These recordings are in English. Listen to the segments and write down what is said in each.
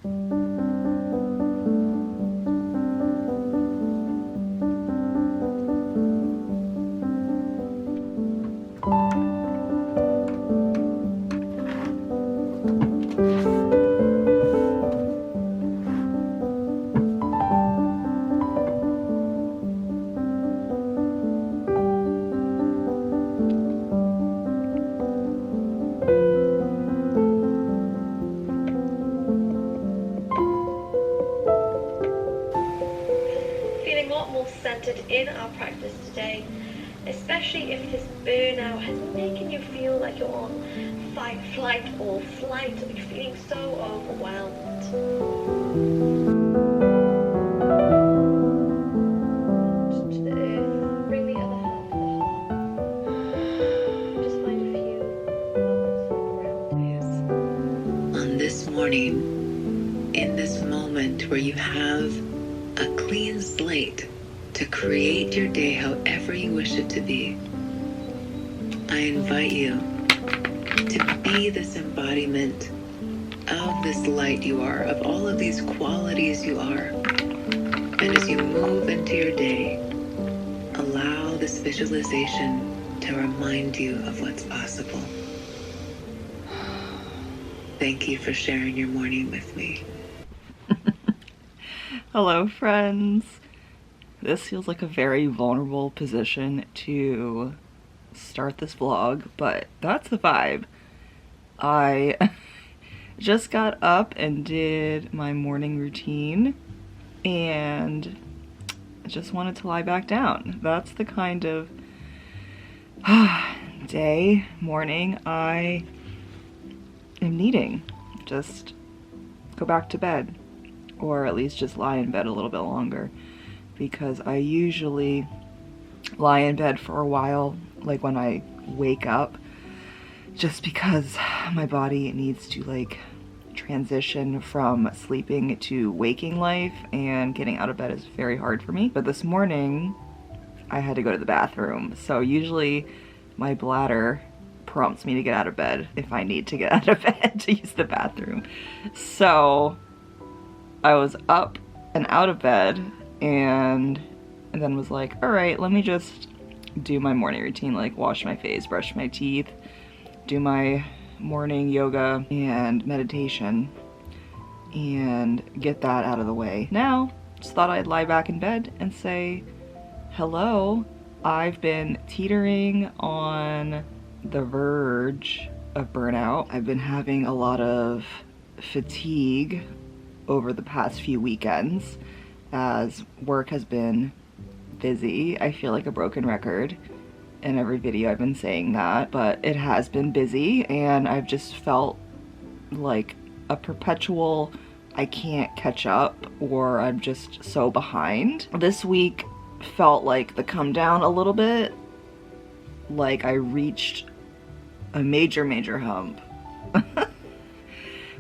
Feeling a lot more centered in our practice today, especially if this burnout has been making you feel like you're on fight, flight or flight, or you're feeling so overwhelmed. To the earth, bring the other half of the heart. Just find a few moments around On this morning, in this moment where you have a clean slate to create your day however you wish it to be, I invite you to be this embodiment of this light you are, of all of these qualities you are. And as you move into your day, allow this visualization to remind you of what's possible. Thank you for sharing your morning with me. Hello friends. This feels like a very vulnerable position to start this vlog, but that's the vibe. I just got up and did my morning routine and I just wanted to lie back down. That's the kind of morning I am needing. Just go back to bed, or at least just lie in bed a little bit longer, because I usually lie in bed for a while, like when I wake up, just because my body needs to like transition from sleeping to waking life, and getting out of bed is very hard for me. But this morning I had to go to the bathroom, so usually my bladder prompts me to get out of bed if I need to get out of bed to use the bathroom. So I was up and out of bed and then was like, all right, let me just do my morning routine, like wash my face, brush my teeth, do my morning yoga and meditation, and get that out of the way. Now, just thought I'd lie back in bed and say, hello. I've been teetering on the verge of burnout. I've been having a lot of fatigue over the past few weekends as work has been busy. I feel like a broken record in every video I've been saying that, but it has been busy and I've just felt like a perpetual I can't catch up, or I'm just so behind. This week felt like the come down a little bit, like I reached a major hump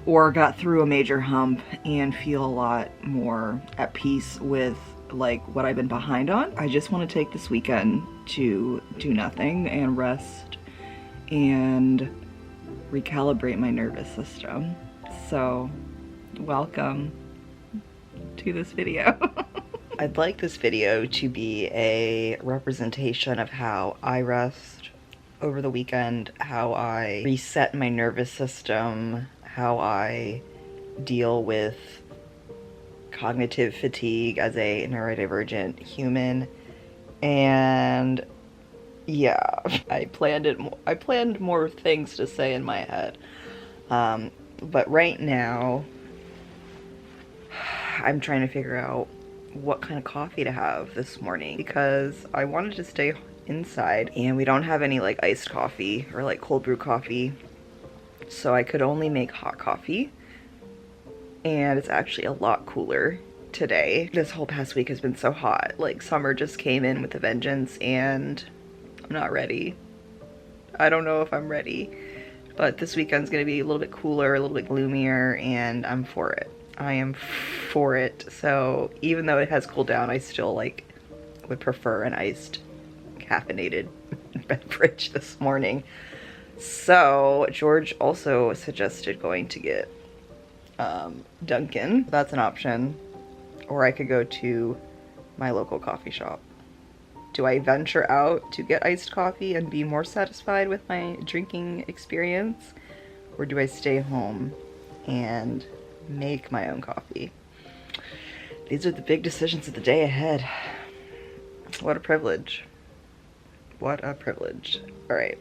or got through a major hump and feel a lot more at peace with like what I've been behind on. I just want to take this weekend to do nothing and rest and recalibrate my nervous system. So welcome to this video. I'd like this video to be a representation of how I rest over the weekend, how I reset my nervous system, how I deal with cognitive fatigue as a neurodivergent human. And yeah, I planned more things to say in my head. But right now, I'm trying to figure out what kind of coffee to have this morning, because I wanted to stay inside and we don't have any like iced coffee or like cold brew coffee, so I could only make hot coffee. And it's actually a lot cooler today. This whole past week has been so hot. Like summer just came in with a vengeance and I'm not ready. I don't know if I'm ready, but this weekend's gonna be a little bit cooler, a little bit gloomier, and I'm for it. I am for it. So even though it has cooled down, I still like would prefer an iced caffeinated beverage this morning. So George also suggested going to get Dunkin'. That's an option. Or I could go to my local coffee shop. Do I venture out to get iced coffee and be more satisfied with my drinking experience? Or do I stay home and make my own coffee? These are the big decisions of the day ahead. What a privilege. What a privilege. All right.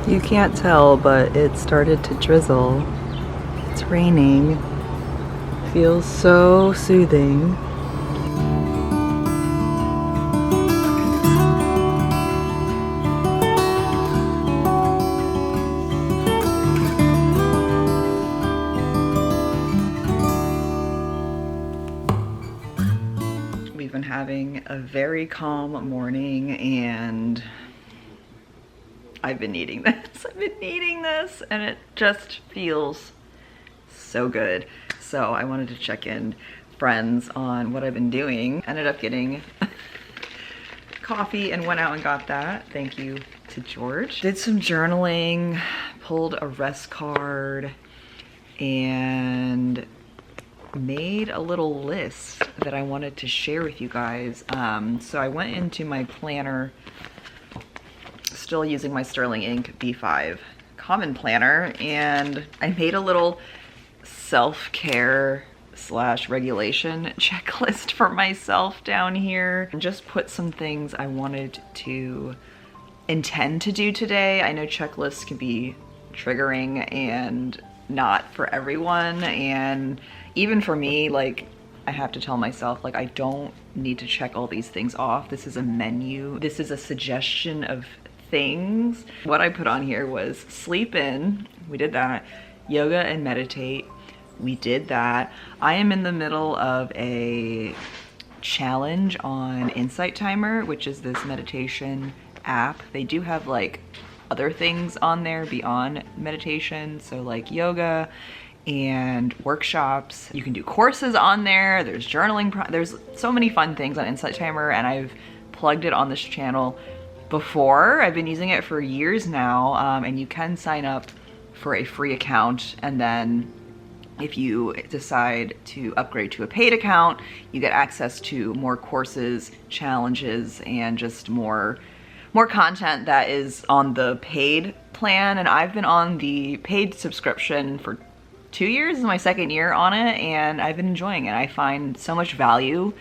You can't tell, but it started to drizzle. It's raining. Feels so soothing. We've been having a very calm morning and I've been needing this. And it just feels so good. So I wanted to check in, friends, on what I've been doing. Ended up getting coffee and went out and got that. Thank you to George. Did some journaling, pulled a rest card, and made a little list that I wanted to share with you guys. So I went into my planner, still using my Sterling Ink B5 Common Planner, and I made a little self-care / regulation checklist for myself down here, and just put some things I wanted to intend to do today. I know checklists can be triggering and not for everyone, and even for me, like, I have to tell myself, like, I don't need to check all these things off. This is a menu. This is a suggestion of things. What I put on here was sleep in. We did that. Yoga and meditate. We did that. I am in the middle of a challenge on Insight Timer, which is this meditation app. They do have like other things on there beyond meditation. So like yoga and workshops. You can do courses on there. There's journaling. There's so many fun things on Insight Timer, and I've plugged it on this channel before. I've been using it for years now, and you can sign up for a free account, and then if you decide to upgrade to a paid account, you get access to more courses, challenges, and just more content that is on the paid plan. And I've been on the paid subscription for 2 years. This is my second year on it, and I've been enjoying it. I find so much value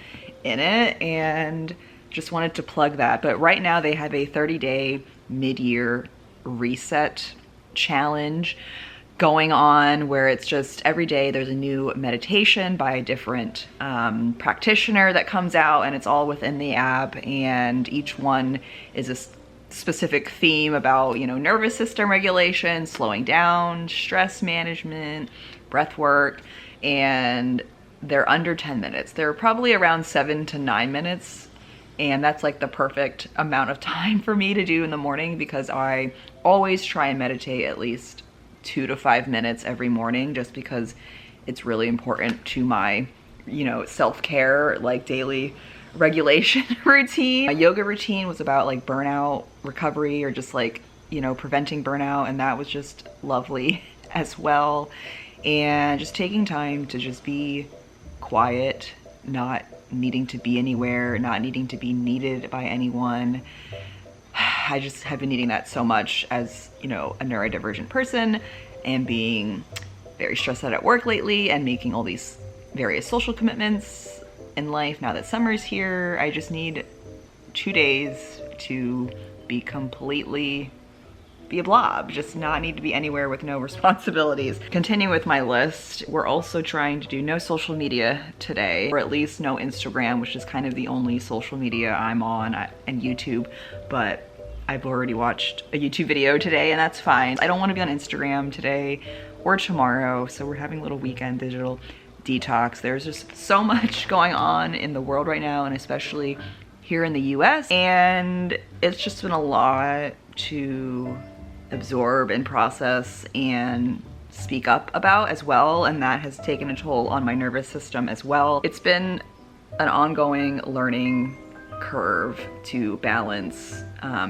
in it, and just wanted to plug that. But right now they have a 30-day mid-year reset challenge going on, where it's just every day there's a new meditation by a different practitioner that comes out, and it's all within the app, and each one is a specific theme about, you know, nervous system regulation, slowing down, stress management, breath work, and they're under 10 minutes. They're probably around 7 to 9 minutes. And that's like the perfect amount of time for me to do in the morning, because I always try and meditate at least 2 to 5 minutes every morning, just because it's really important to my, you know, self-care, like daily regulation routine. My yoga routine was about like burnout recovery, or just like, you know, preventing burnout, and that was just lovely as well. And just taking time to just be quiet, not needing to be anywhere, not needing to be needed by anyone. I just have been needing that so much as, you know, a neurodivergent person, and being very stressed out at work lately and making all these various social commitments in life. Now that summer's here, I just need 2 days to be a blob, just not need to be anywhere with no responsibilities. Continue with my list. We're also trying to do no social media today, or at least no Instagram, which is kind of the only social media I'm on, and YouTube, but I've already watched a YouTube video today and that's fine. I don't want to be on Instagram today or tomorrow, so we're having a little weekend digital detox. There's just so much going on in the world right now, and especially here in the US, and it's just been a lot to absorb and process and speak up about as well, and that has taken a toll on my nervous system as well. It's been an ongoing learning curve to balance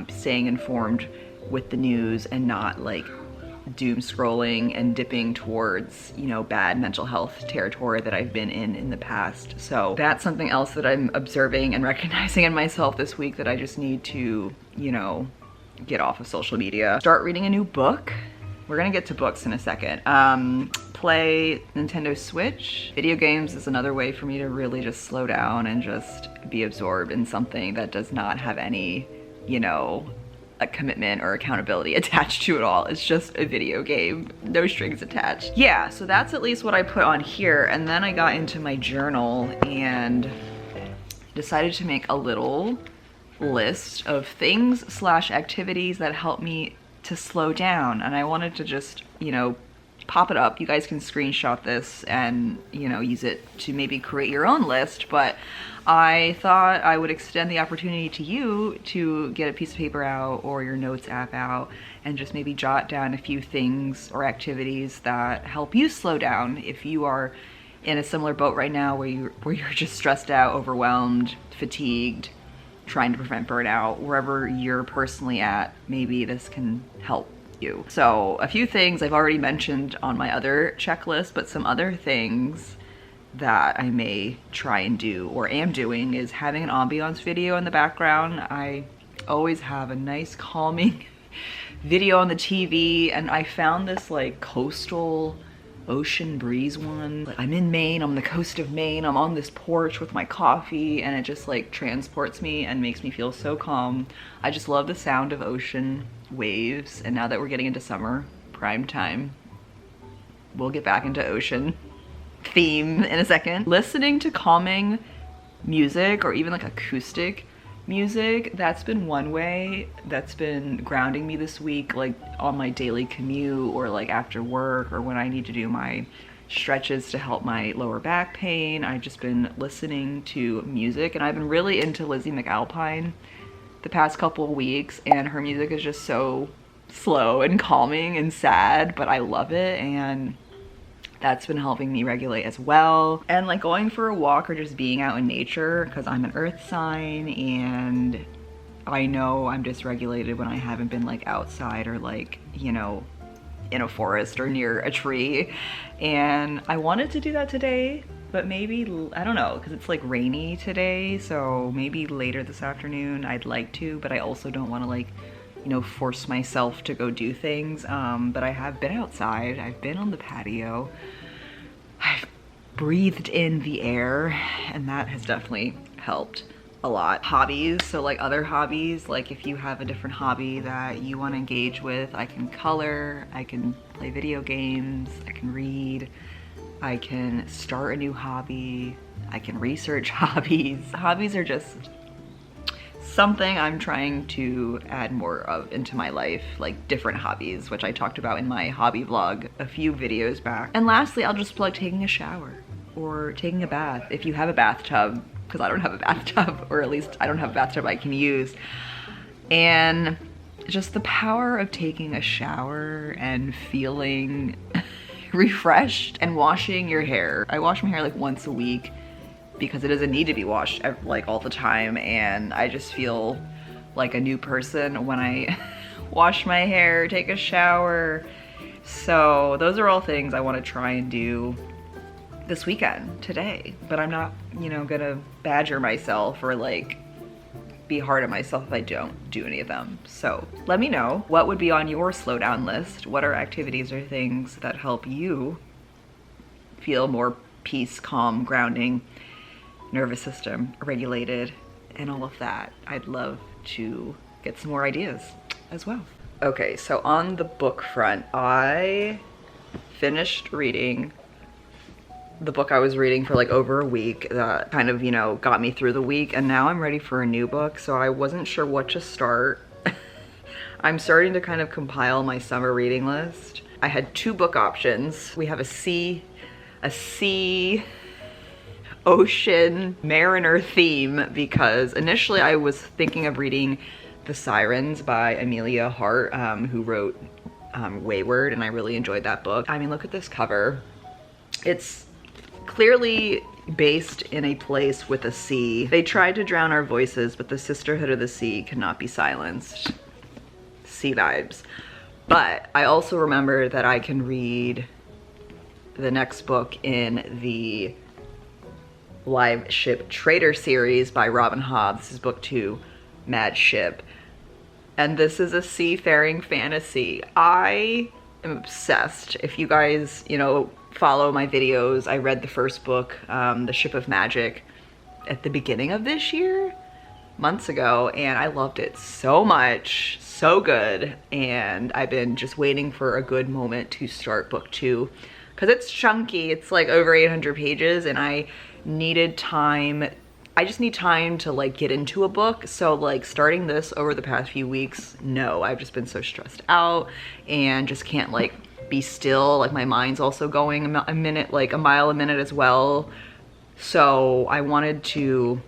staying informed with the news and not like doom scrolling and dipping towards, you know, bad mental health territory that I've been in the past. So that's something else that I'm observing and recognizing in myself this week, that I just need to, you know, get off of social media. Start reading a new book. We're gonna get to books in a second. Play Nintendo Switch. Video games is another way for me to really just slow down and just be absorbed in something that does not have any, you know, a commitment or accountability attached to it all. It's just a video game, no strings attached. Yeah, so that's at least what I put on here. And then I got into my journal and decided to make a little list of things / activities that help me to slow down. And I wanted to just, you know, pop it up. You guys can screenshot this and, you know, use it to maybe create your own list, but I thought I would extend the opportunity to you to get a piece of paper out or your notes app out and just maybe jot down a few things or activities that help you slow down if you are in a similar boat right now where you're just stressed out, overwhelmed, fatigued, trying to prevent burnout. Wherever you're personally at, maybe this can help you. So a few things I've already mentioned on my other checklist, but some other things that I may try and do or am doing is having an ambiance video in the background. I always have a nice calming video on the TV, and I found this like coastal ocean breeze one. I'm in Maine, I'm on the coast of Maine, I'm on this porch with my coffee, and it just like transports me and makes me feel so calm. I just love the sound of ocean waves, and now that we're getting into summer, prime time, we'll get back into ocean theme in a second. Listening to calming music or even like acoustic music, that's been one way that's been grounding me this week, like on my daily commute or like after work or when I need to do my stretches to help my lower back pain. I've just been listening to music, and I've been really into Lizzie McAlpine the past couple of weeks, and her music is just so slow and calming and sad, but I love it, and that's been helping me regulate as well. And like going for a walk or just being out in nature, because I'm an earth sign and I know I'm dysregulated when I haven't been like outside or like, you know, in a forest or near a tree. And I wanted to do that today, but maybe, I don't know, because it's like rainy today, so maybe later this afternoon I'd like to, but I also don't want to like, you know, force myself to go do things. But I have been outside, I've been on the patio, I've breathed in the air, and that has definitely helped a lot. Hobbies, so like other hobbies, like if you have a different hobby that you want to engage with, I can color, I can play video games, I can read, I can start a new hobby, I can research hobbies. Hobbies are just something I'm trying to add more of into my life, like different hobbies, which I talked about in my hobby vlog a few videos back. And lastly, I'll just plug taking a shower or taking a bath if you have a bathtub, because I don't have a bathtub, or at least I don't have a bathtub I can use. And just the power of taking a shower and feeling refreshed and washing your hair. I wash my hair like once a week because it doesn't need to be washed like all the time, and I just feel like a new person when I wash my hair, take a shower. So those are all things I want to try and do this weekend, today, but I'm not, you know, gonna badger myself or like be hard on myself if I don't do any of them. So let me know what would be on your slow down list. What are activities or things that help you feel more peace, calm, grounding, nervous system regulated, and all of that. I'd love to get some more ideas as well. Okay, so on the book front, I finished reading the book I was reading for like over a week that kind of, you know, got me through the week, and now I'm ready for a new book, so I wasn't sure what to start. I'm starting to kind of compile my summer reading list. I had 2 book options. We have a sea, ocean, mariner theme, because initially I was thinking of reading The Sirens by Amelia Hart, who wrote Wayward, and I really enjoyed that book. I mean, look at this cover. It's clearly based in a place with a sea. They tried to drown our voices, but the sisterhood of the sea cannot be silenced. Sea vibes. But I also remember that I can read the next book in the Live Ship Trader series by Robin Hobb. This is book 2, Mad Ship. And this is a seafaring fantasy. I am obsessed. If you guys, you know, follow my videos, I read the first book, The Ship of Magic, at the beginning of this year, months ago, and I loved it so much, so good. And I've been just waiting for a good moment to start book 2, because it's chunky. It's like over 800 pages, and I needed time. I just need time to like get into a book. So like starting this over the past few weeks, no, I've just been so stressed out and just can't like be still. Like my mind's also going a minute, like a mile a minute as well. So I wanted to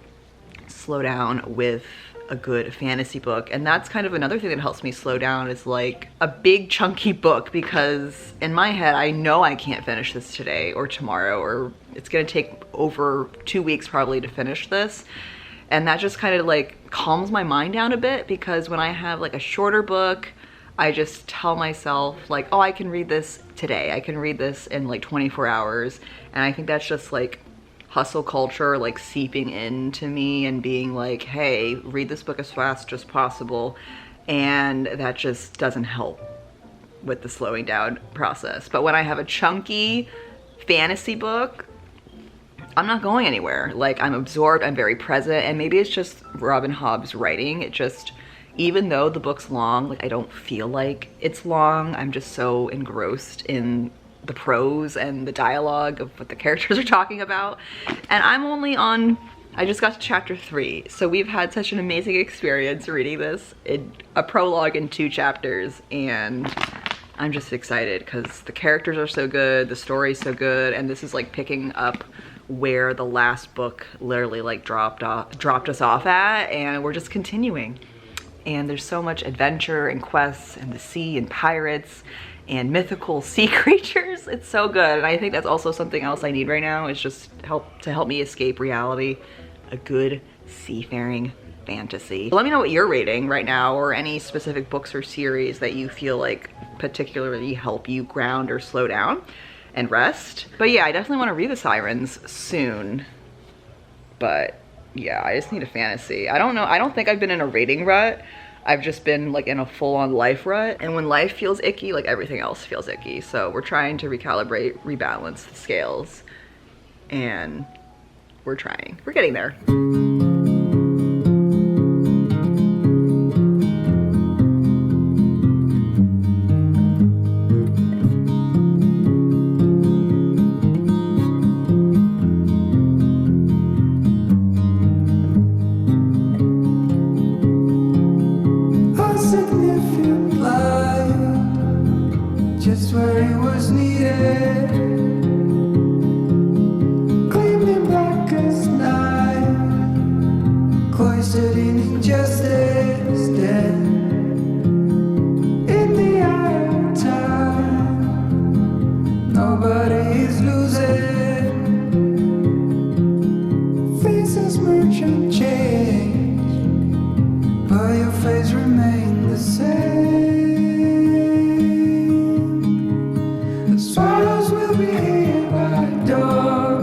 slow down with a good fantasy book, and that's kind of another thing that helps me slow down, is like a big chunky book, because in my head I know I can't finish this today or tomorrow, or it's gonna take over 2 weeks probably to finish this. And that just kind of like calms my mind down a bit, because when I have like a shorter book, I just tell myself like, oh, I can read this today, I can read this in like 24 hours. And I think that's just like hustle culture like seeping into me and being like, hey, read this book as fast as possible. And that just doesn't help with the slowing down process. But when I have a chunky fantasy book, I'm not going anywhere. Like I'm absorbed, I'm very present, and maybe it's just Robin Hobb's writing. It just, even though the book's long, like I don't feel like it's long. I'm just so engrossed in the prose and the dialogue of what the characters are talking about. And I'm only on, I just got to chapter 3. So we've had such an amazing experience reading this, in a prologue in 2 chapters, and I'm just excited because the characters are so good, the story's so good, and this is like picking up where the last book literally like dropped us off at, and we're just continuing. And there's so much adventure and quests and the sea and pirates and mythical sea creatures. It's so good. And I think that's also something else I need right now, is just to help me escape reality, a good seafaring fantasy. So let me know what you're reading right now, or any specific books or series that you feel like particularly help you ground or slow down and rest. But yeah, I definitely want to read The Sirens soon. But yeah, I just need a fantasy. I don't know, I don't think I've been in a reading rut. I've just been like in a full-on life rut, and when life feels icky, like everything else feels icky. So we're trying to recalibrate, rebalance the scales, and we're trying. We're getting there. Just where it was needed, gleaming black as night, cloistered in injustice, dead in the eye of time. Nobody is losing, faces merchant change, but your face remains the same. Swallows will be here by dawn.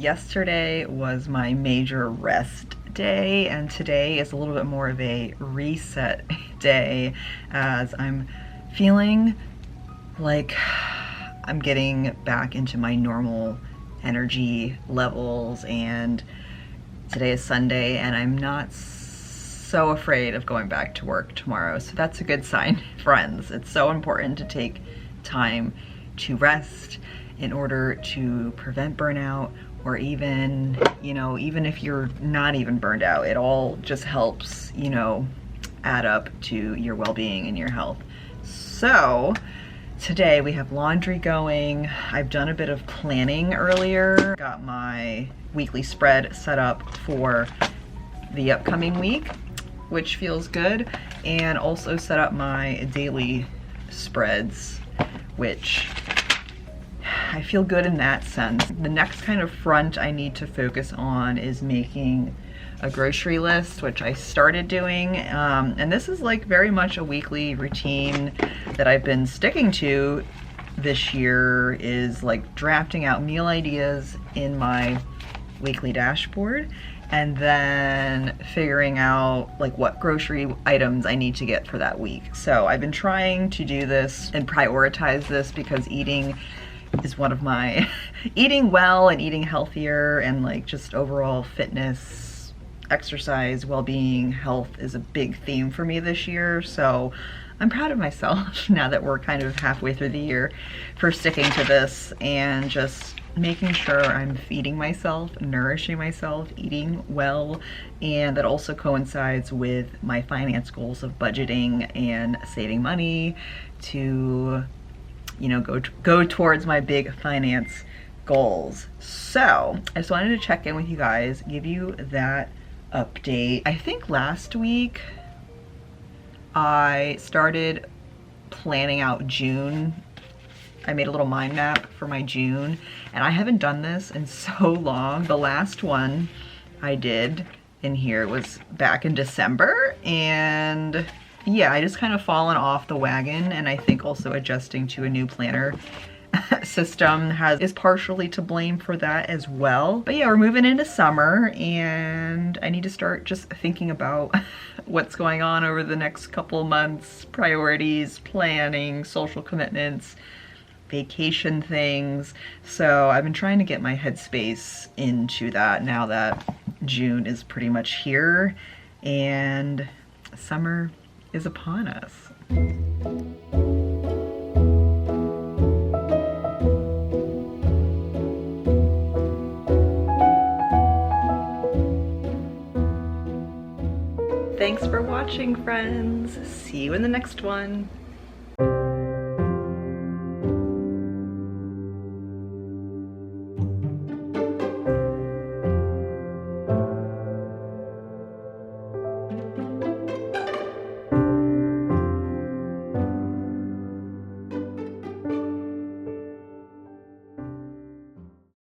yesterday was my major rest day, and today is a little bit more of a reset day, as I'm feeling like I'm getting back into my normal energy levels. And today is Sunday, and I'm not so afraid of going back to work tomorrow, so that's a good sign, friends. It's so important to take time to rest in order to prevent burnout, or even, you know, even if you're not even burned out, it all just helps, you know, add up to your well-being and your health. So today we have laundry going. I've done a bit of planning earlier, got my weekly spread set up for the upcoming week, which feels good, and also set up my daily spreads, which I feel good in that sense. The next kind of front I need to focus on is making a grocery list, which I started doing, and this is like very much a weekly routine that I've been sticking to this year, is like drafting out meal ideas in my weekly dashboard, and then figuring out like what grocery items I need to get for that week. So I've been trying to do this and prioritize this, because eating is one of my eating well and eating healthier and like just overall fitness, exercise, well-being, health is a big theme for me this year. So I'm proud of myself now that we're kind of halfway through the year for sticking to this and just making sure I'm feeding myself, nourishing myself, eating well. And that also coincides with my finance goals of budgeting and saving money to, you know, go towards my big finance goals. So I just wanted to check in with you guys, give you that update. I think last week I started planning out June. I made a little mind map for my June, and I haven't done this in so long. The last one I did in here was back in December, and yeah, I just kind of fallen off the wagon, and I think also adjusting to a new planner system is partially to blame for that as well. But yeah, we're moving into summer, and I need to start just thinking about what's going on over the next couple of months, priorities, planning, social commitments, vacation things. So I've been trying to get my headspace into that now that June is pretty much here and summer is upon us. Thanks for watching, friends. See you in the next one.